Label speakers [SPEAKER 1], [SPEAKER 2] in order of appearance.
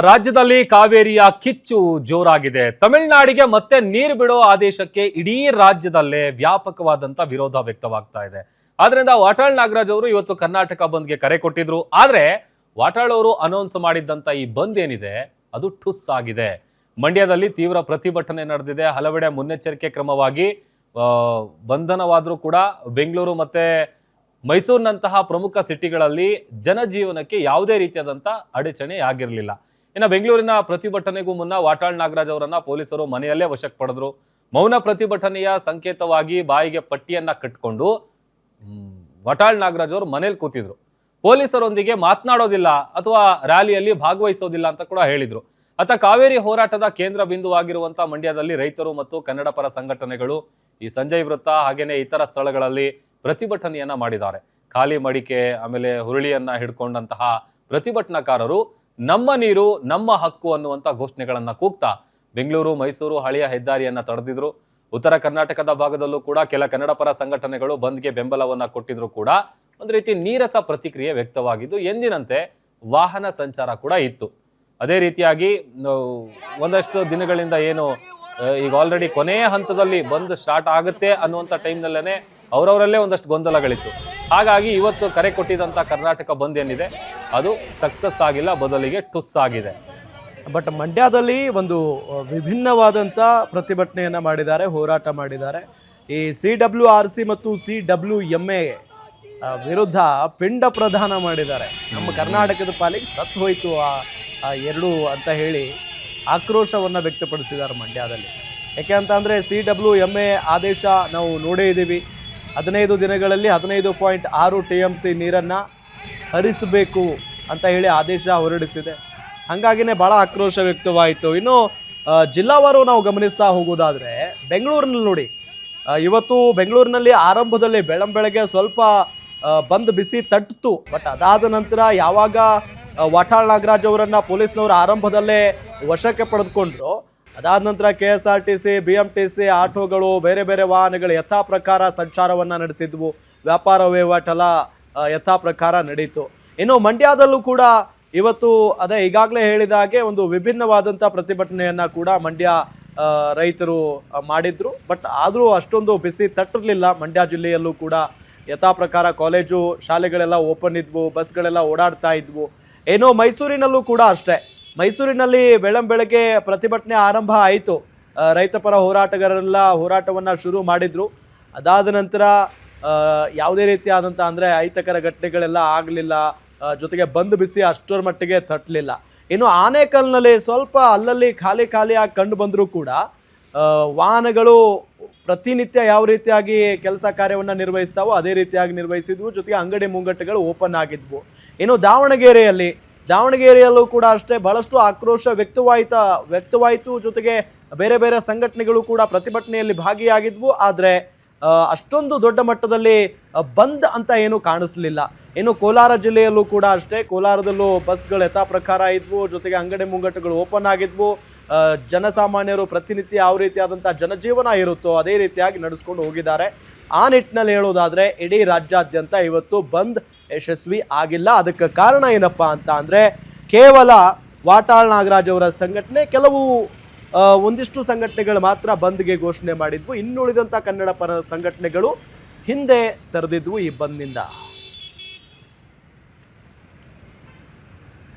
[SPEAKER 1] ರಾಜ್ಯದಲ್ಲಿ ಕಾವೇರಿಯ ಕಿಚ್ಚು ಜೋರಾಗಿದೆ. ತಮಿಳುನಾಡಿಗೆ ಮತ್ತೆ ನೀರು ಬಿಡೋ ಆದೇಶಕ್ಕೆ ಇಡೀ ರಾಜ್ಯದಲ್ಲೇ ವ್ಯಾಪಕವಾದಂತ ವಿರೋಧ ವ್ಯಕ್ತವಾಗ್ತಾ ಇದೆ. ಆದ್ರಿಂದ ವಾಟಾಳ್ ನಾಗರಾಜ್ ಅವರು ಇವತ್ತು ಕರ್ನಾಟಕ ಬಂದ್ಗೆ ಕರೆ ಕೊಟ್ಟಿದ್ರು. ಆದ್ರೆ ವಾಟಾಳ್ ಅವರು ಅನೌನ್ಸ್ ಮಾಡಿದ್ದಂತ ಈ ಬಂದ್ ಏನಿದೆ ಅದು ಠುಸ್ ಆಗಿದೆ. ಮಂಡ್ಯದಲ್ಲಿ ತೀವ್ರ ಪ್ರತಿಭಟನೆ ನಡೆದಿದೆ. ಹಲವೆಡೆ ಮುನ್ನೆಚ್ಚರಿಕೆ ಕ್ರಮವಾಗಿ ಬಂಧನವಾದ್ರೂ ಕೂಡ ಬೆಂಗಳೂರು ಮತ್ತೆ ಮೈಸೂರಿನಂತಹ ಪ್ರಮುಖ ಸಿಟಿಗಳಲ್ಲಿ ಜನಜೀವನಕ್ಕೆ ಯಾವುದೇ ರೀತಿಯಾದಂತ ಅಡಚಣೆ ಆಗಿರಲಿಲ್ಲ. ಇನ್ನು ಬೆಂಗಳೂರಿನ ಪ್ರತಿಭಟನೆಗೂ ಮುನ್ನ ವಾಟಾಳ್ ನಾಗರಾಜ್ ಅವರನ್ನ ಪೊಲೀಸರು ಮನೆಯಲ್ಲೇ ವಶಕ್ಕೆ ಪಡೆದ್ರು. ಮೌನ ಪ್ರತಿಭಟನೆಯ ಸಂಕೇತವಾಗಿ ಬಾಯಿಗೆ ಪಟ್ಟಿಯನ್ನ ಕಟ್ಕೊಂಡು ವಾಟಾಳ್ ನಾಗರಾಜ್ ಅವರು ಮನೇಲಿ ಕೂತಿದ್ರು. ಪೊಲೀಸರೊಂದಿಗೆ ಮಾತನಾಡೋದಿಲ್ಲ ಅಥವಾ ರ್ಯಾಲಿಯಲ್ಲಿ ಭಾಗವಹಿಸೋದಿಲ್ಲ ಅಂತ ಕೂಡ ಹೇಳಿದ್ರು. ಅತ್ತ ಕಾವೇರಿ ಹೋರಾಟದ ಕೇಂದ್ರ ಬಿಂದುವಾಗಿರುವಂತಹ ಮಂಡ್ಯದಲ್ಲಿ ರೈತರು ಮತ್ತು ಕನ್ನಡ ಪರ ಸಂಘಟನೆಗಳು ಈ ಸಂಜಯ್ ವೃತ್ತ ಹಾಗೇನೆ ಇತರ ಸ್ಥಳಗಳಲ್ಲಿ ಪ್ರತಿಭಟನೆಯನ್ನ ಮಾಡಿದ್ದಾರೆ. ಖಾಲಿ ಮಡಿಕೆ ಆಮೇಲೆ ಹುರುಳಿಯನ್ನ ಹಿಡ್ಕೊಂಡಂತಹ ಪ್ರತಿಭಟನಾಕಾರರು ನಮ್ಮ ನೀರು ನಮ್ಮ ಹಕ್ಕು ಅನ್ನುವಂತ ಘೋಷಣೆಗಳನ್ನ ಕೂಗ್ತಾ ಬೆಂಗಳೂರು ಮೈಸೂರು ಹಳೆಯ ಹೆದ್ದಾರಿಯನ್ನ ತಡೆದಿದ್ರು. ಉತ್ತರ ಕರ್ನಾಟಕದ ಭಾಗದಲ್ಲೂ ಕೂಡ ಕೆಲ ಕನ್ನಡ ಪರ ಸಂಘಟನೆಗಳು ಬಂದ್ಗೆ ಬೆಂಬಲವನ್ನ ಕೊಟ್ಟಿದ್ರು ಕೂಡ ಒಂದು ರೀತಿ ನೀರಸ ಪ್ರತಿಕ್ರಿಯೆ ವ್ಯಕ್ತವಾಗಿದ್ದು ಎಂದಿನಂತೆ ವಾಹನ ಸಂಚಾರ ಕೂಡ ಇತ್ತು. ಅದೇ ರೀತಿಯಾಗಿ ಒಂದಷ್ಟು ದಿನಗಳಿಂದ ಏನು ಈಗ ಆಲ್ರೆಡಿ ಕೊನೆಯ ಹಂತದಲ್ಲಿ ಬಂದ್ ಸ್ಟಾರ್ಟ್ ಆಗುತ್ತೆ ಅನ್ನುವಂಥ ಟೈಮ್ನಲ್ಲೇ ಅವರವರಲ್ಲೇ ಒಂದಷ್ಟು ಗೊಂದಲಗಳಿತ್ತು. ಹಾಗಾಗಿ ಇವತ್ತು ಕರೆ ಕೊಟ್ಟಿದ್ದಂಥ ಕರ್ನಾಟಕ ಬಂದ್ ಏನಿದೆ ಅದು ಸಕ್ಸಸ್ ಆಗಿಲ್ಲ, ಬದಲಿಗೆ ಟುಸ್ ಆಗಿದೆ.
[SPEAKER 2] ಬಟ್ ಮಂಡ್ಯದಲ್ಲಿ ಒಂದು ವಿಭಿನ್ನವಾದಂಥ ಪ್ರತಿಭಟನೆಯನ್ನು ಮಾಡಿದ್ದಾರೆ, ಹೋರಾಟ ಮಾಡಿದ್ದಾರೆ. ಈ CWRC ಮತ್ತು CWMA ವಿರುದ್ಧ ಪಿಂಡ ಪ್ರದಾನ ಮಾಡಿದ್ದಾರೆ. ನಮ್ಮ ಕರ್ನಾಟಕದ ಪಾಲಿಗೆ ಸತ್ತು ಹೋಯಿತು ಆ ಎರಡು ಅಂತ ಹೇಳಿ ಆಕ್ರೋಶವನ್ನು ವ್ಯಕ್ತಪಡಿಸಿದ್ದಾರೆ ಮಂಡ್ಯದಲ್ಲಿ. ಯಾಕೆ ಅಂತ ಅಂದರೆ CWMA ಆದೇಶ ನಾವು ನೋಡೇ ಇದ್ದೀವಿ. 15 ದಿನಗಳಲ್ಲಿ 15.6 TMC ನೀರನ್ನು ಹರಿಸಬೇಕು ಅಂತ ಹೇಳಿ ಆದೇಶ ಹೊರಡಿಸಿದೆ. ಹಾಗಾಗಿನೇ ಭಾಳ ಆಕ್ರೋಶ ವ್ಯಕ್ತವಾಯಿತು. ಇನ್ನು ಜಿಲ್ಲಾವಾರು ನಾವು ಗಮನಿಸ್ತಾ ಹೋಗೋದಾದರೆ ಬೆಂಗಳೂರಿನಲ್ಲಿ ನೋಡಿ, ಇವತ್ತು ಬೆಂಗಳೂರಿನಲ್ಲಿ ಆರಂಭದಲ್ಲಿ ಬೆಳಗ್ಗೆ ಸ್ವಲ್ಪ ಬಂದ್ ಬಿಸಿ ತಟ್ಟಿತು. ಬಟ್ ಅದಾದ ನಂತರ ಯಾವಾಗ ವಾಟಾಳ್ ನಾಗರಾಜ್ ಅವರನ್ನು ಪೊಲೀಸ್ನವರು ಆರಂಭದಲ್ಲೇ ವಶಕ್ಕೆ ಪಡೆದುಕೊಂಡ್ರು, ಅದಾದ ನಂತರ KSRTC, BMTC ಆಟೋಗಳು, ಬೇರೆ ಬೇರೆ ವಾಹನಗಳು ಯಥಾ ಪ್ರಕಾರ ಸಂಚಾರವನ್ನು ನಡೆಸಿದ್ವು. ವ್ಯಾಪಾರ ವಹಿವಾಟೆಲ್ಲ ಯಥಾ ಪ್ರಕಾರ ನಡೀತು. ಇನ್ನು ಮಂಡ್ಯದಲ್ಲೂ ಕೂಡ ಇವತ್ತು ಅದೇ ಈಗಾಗಲೇ ಹೇಳಿದ ಹಾಗೆ ಒಂದು ವಿಭಿನ್ನವಾದಂಥ ಪ್ರತಿಭಟನೆಯನ್ನು ಕೂಡ ಮಂಡ್ಯ ರೈತರು ಮಾಡಿದ್ರು. ಬಟ್ ಆದರೂ ಅಷ್ಟೊಂದು ಬಿಸಿ ತಟ್ಟಿರಲಿಲ್ಲ. ಮಂಡ್ಯ ಜಿಲ್ಲೆಯಲ್ಲೂ ಕೂಡ ಯಥಾ ಪ್ರಕಾರ ಕಾಲೇಜು ಶಾಲೆಗಳೆಲ್ಲ ಓಪನ್ ಇದ್ವು, ಬಸ್ಗಳೆಲ್ಲ ಓಡಾಡ್ತಾ ಇದ್ವು. ಏನೋ ಮೈಸೂರಿನಲ್ಲೂ ಕೂಡ ಅಷ್ಟೇ. ಮೈಸೂರಿನಲ್ಲಿ ಬೆಳಗ್ಗೆ ಪ್ರತಿಭಟನೆ ಆರಂಭ ಆಯಿತು. ರೈತ ಪರ ಹೋರಾಟಗಾರರೆಲ್ಲ ಹೋರಾಟವನ್ನು ಶುರು ಮಾಡಿದರು. ಅದಾದ ನಂತರ ಯಾವುದೇ ರೀತಿಯಾದಂಥ ಅಂದರೆ ಅಹಿತಕರ ಘಟನೆಗಳೆಲ್ಲ ಆಗಲಿಲ್ಲ. ಜೊತೆಗೆ ಬಂದ್ ಬಿಸಿ ಅಷ್ಟರ ಮಟ್ಟಿಗೆ ತಟ್ಟಲಿಲ್ಲ. ಇನ್ನು ಆನೇಕಲ್ನಲ್ಲಿ ಸ್ವಲ್ಪ ಅಲ್ಲಲ್ಲಿ ಖಾಲಿಯಾಗಿ ಕಂಡು ಬಂದರೂ ಕೂಡ ವಾಹನಗಳು ಪ್ರತಿನಿತ್ಯ ಯಾವ ರೀತಿಯಾಗಿ ಕೆಲಸ ಕಾರ್ಯವನ್ನು ನಿರ್ವಹಿಸ್ತಾವೋ ಅದೇ ರೀತಿಯಾಗಿ ನಿರ್ವಹಿಸಿದ್ವು. ಜೊತೆಗೆ ಅಂಗಡಿ ಮುಂಗಟ್ಟುಗಳು ಓಪನ್ ಆಗಿದ್ವು. ಇನ್ನು ದಾವಣಗೆರೆಯಲ್ಲೂ ಕೂಡ ಅಷ್ಟೇ ಬಹಳಷ್ಟು ಆಕ್ರೋಶ ವ್ಯಕ್ತವಾಯಿತು. ಜೊತೆಗೆ ಬೇರೆ ಬೇರೆ ಸಂಘಟನೆಗಳು ಕೂಡ ಪ್ರತಿಭಟನೆಯಲ್ಲಿ ಭಾಗಿಯಾಗಿದ್ವು. ಆದರೆ ಅಷ್ಟೊಂದು ದೊಡ್ಡ ಮಟ್ಟದಲ್ಲಿ ಬಂದ್ ಅಂತ ಏನು ಕಾಣಿಸ್ಲಿಲ್ಲ. ಇನ್ನು ಕೋಲಾರ ಜಿಲ್ಲೆಯಲ್ಲೂ ಕೂಡ ಅಷ್ಟೇ, ಕೋಲಾರದಲ್ಲೂ ಬಸ್ಗಳು ಯಥಾ ಪ್ರಕಾರ ಇದ್ವು. ಜೊತೆಗೆ ಅಂಗಡಿ ಮುಂಗಟ್ಟುಗಳು ಓಪನ್ ಆಗಿದ್ವು. ಜನಸಾಮಾನ್ಯರು ಪ್ರತಿನಿತ್ಯ ಯಾವ ರೀತಿಯಾದಂಥ ಜನಜೀವನ ಇರುತ್ತೋ ಅದೇ ರೀತಿಯಾಗಿ ನಡೆಸ್ಕೊಂಡು ಹೋಗಿದ್ದಾರೆ. ಆ ನಿಟ್ಟಿನಲ್ಲಿ ಹೇಳೋದಾದರೆ ಇಡೀ ರಾಜ್ಯಾದ್ಯಂತ ಇವತ್ತು ಬಂದ್ ಯಶಸ್ವಿ ಆಗಿಲ್ಲ. ಅದಕ್ಕೆ ಕಾರಣ ಏನಪ್ಪ ಅಂತ ಅಂದರೆ ಕೇವಲ ವಾಟಾಳ್ ನಾಗರಾಜ್ ಅವರ ಸಂಘಟನೆ, ಕೆಲವು ಒಂದಿಷ್ಟು ಸಂಘಟನೆಗಳು ಮಾತ್ರ ಬಂದ್ಗೆ ಘೋಷಣೆ ಮಾಡಿದ್ವು. ಇನ್ನುಳಿದಂಥ ಕನ್ನಡ ಪರ ಸಂಘಟನೆಗಳು ಹಿಂದೆ ಸರಿದಿದ್ವು ಈ ಬಂದ್ನಿಂದ.